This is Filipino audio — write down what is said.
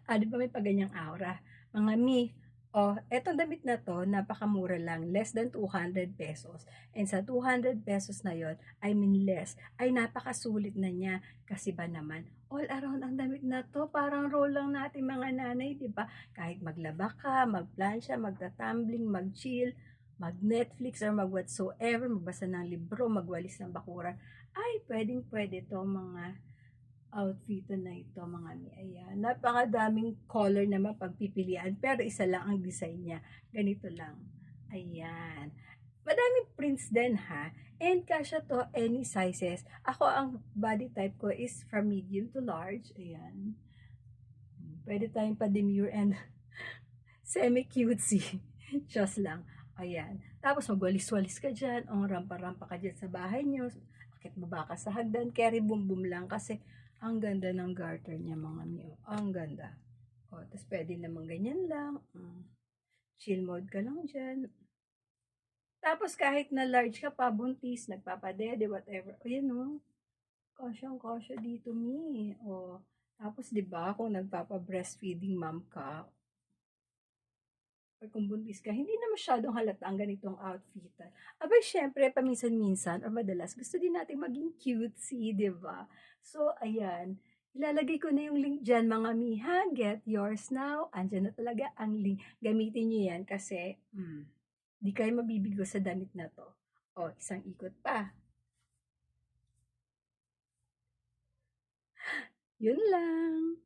Di ba may paganyang aura? Mga mi, oh, etong damit na to, napakamura lang, less than 200 pesos. And sa 200 pesos na yon, I mean less, ay napakasulit na niya. Kasi ba naman, all around ang damit na to, parang role lang natin mga nanay, di ba? Kahit maglaba ka, magplansya, magtatumbling, mag-chill, mag-Netflix or mag-whatsoever, magbasa ng libro, magwalis ng bakuran, ay pwedeng pwede to mga outfit na ito mga mi. Ayan. Napakadaming color naman pagpipilian. Pero isa lang ang design niya. Ganito lang. Ayan. Madaming prints din ha. And kasya to any sizes. Ako ang body type ko is from medium to large. Ayan. Pwede tayong pa-demure and semi-cutesy. Just lang. Ayan. Tapos magwalis-walis ka dyan. O rampa-rampa ka dyan sa bahay nyo. Akit baba ka sa hagdan. Carry boom boom lang kasi ang ganda ng garter niya mga miyo. Ang ganda. O, tapos pwede naman ganyan lang. Chill mode ka lang dyan. Tapos kahit na large ka pa, buntis, nagpapadede, whatever. O yan o. Kasyang-kasya dito mi. O, tapos 'di ba kung nagpapa-breastfeeding mom ka, or kung buntis ka, hindi na masyadong halata ang ganitong outfit. Abay, syempre, paminsan-minsan or madalas, gusto din natin maging cutesy, di ba? So, ayan. Ilalagay ko na yung link dyan, mga miha. Get yours now. Andyan na talaga ang link. Gamitin nyo yan kasi, di kayo mabibigo sa damit na to. O, isang ikot pa. Yun lang.